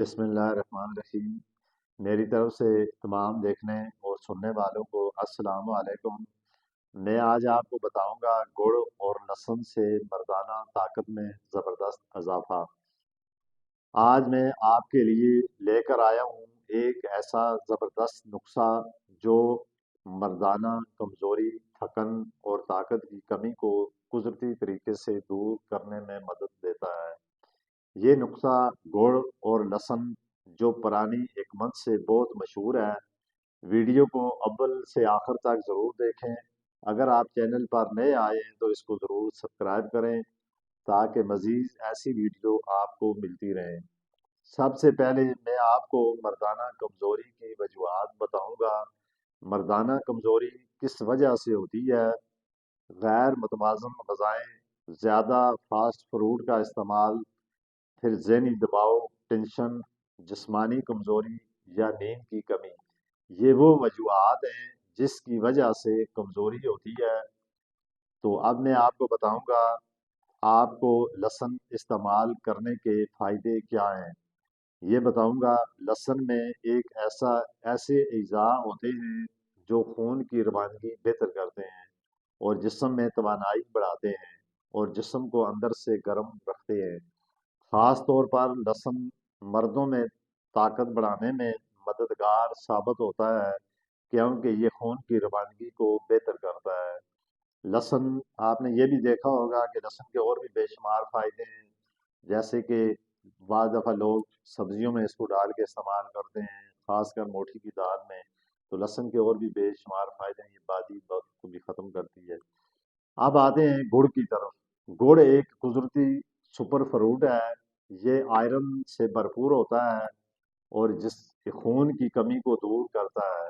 بسم اللہ الرحمن الرحیم۔ میری طرف سے تمام دیکھنے اور سننے والوں کو السلام علیکم۔ میں آج آپ کو بتاؤں گا گڑ اور لہسن سے مردانہ طاقت میں زبردست اضافہ۔ آج میں آپ کے لیے لے کر آیا ہوں ایک ایسا زبردست نسخہ جو مردانہ کمزوری، تھکن اور طاقت کی کمی کو قدرتی طریقے سے دور کرنے میں مدد دیتا ہے۔ یہ نسخہ گڑ اور لہسن جو پرانی حکمت سے بہت مشہور ہے۔ ویڈیو کو اول سے آخر تک ضرور دیکھیں۔ اگر آپ چینل پر نئے آئے ہیں تو اس کو ضرور سبسکرائب کریں تاکہ مزید ایسی ویڈیو آپ کو ملتی رہیں۔ سب سے پہلے میں آپ کو مردانہ کمزوری کی وجوہات بتاؤں گا۔ مردانہ کمزوری کس وجہ سے ہوتی ہے؟ غیر متوازن غذائیں، زیادہ فاسٹ فوڈ کا استعمال، پھر ذہنی دباؤ، ٹینشن، جسمانی کمزوری یا نیند کی کمی۔ یہ وہ وجوہات ہیں جس کی وجہ سے کمزوری ہوتی ہے۔ تو اب میں آپ کو بتاؤں گا آپ کو لہسن استعمال کرنے کے فائدے کیا ہیں۔ یہ بتاؤں گا لہسن میں ایسے اجزاء ہوتے ہیں جو خون کی روانگی بہتر کرتے ہیں اور جسم میں توانائی بڑھاتے ہیں اور جسم کو اندر سے گرم رکھتے ہیں۔ خاص طور پر لہسن مردوں میں طاقت بڑھانے میں مددگار ثابت ہوتا ہے کیونکہ یہ خون کی روانگی کو بہتر کرتا ہے۔ لہسن آپ نے یہ بھی دیکھا ہوگا کہ لہسن کے اور بھی بے شمار فائدے ہیں، جیسے کہ بعض دفعہ لوگ سبزیوں میں اس کو ڈال کے استعمال کرتے ہیں، خاص کر موٹی کی دال میں۔ تو لہسن کے اور بھی بے شمار فائدے ہیں، یہ بادی دردوں کو بھی ختم کرتی ہے۔ اب آتے ہیں گڑ کی طرف۔ گڑ ایک قدرتی سپر فروٹ ہے۔ یہ آئرن سے بھرپور ہوتا ہے اور جس خون کی کمی کو دور کرتا ہے،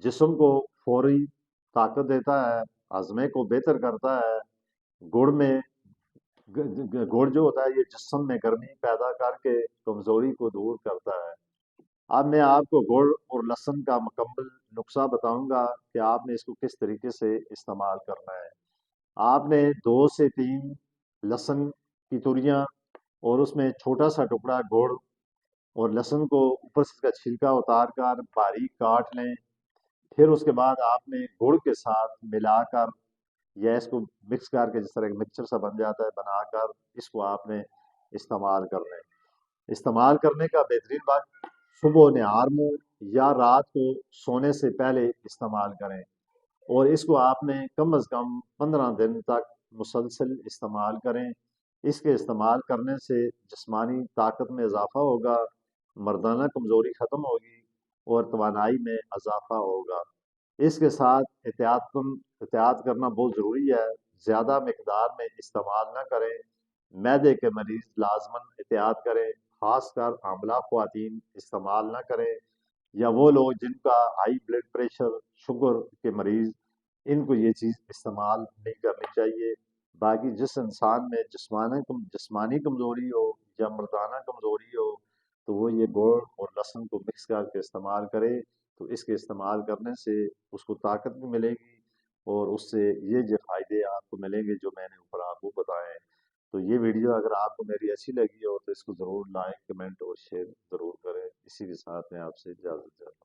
جسم کو فوری طاقت دیتا ہے، ہضمے کو بہتر کرتا ہے۔ گڑ میں گڑ جو ہوتا ہے یہ جسم میں گرمی پیدا کر کے کمزوری کو دور کرتا ہے۔ اب میں آپ کو گڑ اور لہسن کا مکمل نسخہ بتاؤں گا کہ آپ نے اس کو کس طریقے سے استعمال کرنا ہے۔ آپ نے 2 سے 3 لہسن کی توریاں اور اس میں چھوٹا سا ٹکڑا گڑ اور لہسن کو اوپر سے اس کا چھلکا اتار کر باریک کاٹ لیں۔ پھر اس کے بعد آپ نے گڑ کے ساتھ ملا کر یا اس کو مکس کر کے، جس طرح ایک مکسچر سا بن جاتا ہے، بنا کر اس کو آپ نے استعمال کرنا ہے۔ استعمال کرنے کا بہترین وقت صبح نہار منہ یا رات کو سونے سے پہلے استعمال کریں، اور اس کو آپ نے کم از کم 15 دن تک مسلسل استعمال کریں۔ اس کے استعمال کرنے سے جسمانی طاقت میں اضافہ ہوگا، مردانہ کمزوری ختم ہوگی اور توانائی میں اضافہ ہوگا۔ اس کے ساتھ احتیاط کرنا بہت ضروری ہے۔ زیادہ مقدار میں استعمال نہ کریں۔ معدے کے مریض لازماً احتیاط کریں، خاص کر حاملہ خواتین استعمال نہ کریں، یا وہ لوگ جن کا ہائی بلڈ پریشر، شوگر کے مریض، ان کو یہ چیز استعمال نہیں کرنی چاہیے۔ باقی جس انسان میں جسمانی کمزوری ہو یا مردانہ کمزوری ہو تو وہ یہ گڑ اور لہسن کو مکس کر کے استعمال کرے، تو اس کے استعمال کرنے سے اس کو طاقت بھی ملے گی اور اس سے یہ جو فائدے آپ کو ملیں گے جو میں نے اوپر آپ کو بتائے ہیں۔ تو یہ ویڈیو اگر آپ کو میری اچھی لگی ہو تو اس کو ضرور لائک، کمنٹ اور شیئر ضرور کریں۔ اسی کے ساتھ میں آپ سے اجازت چاہتا ہوں۔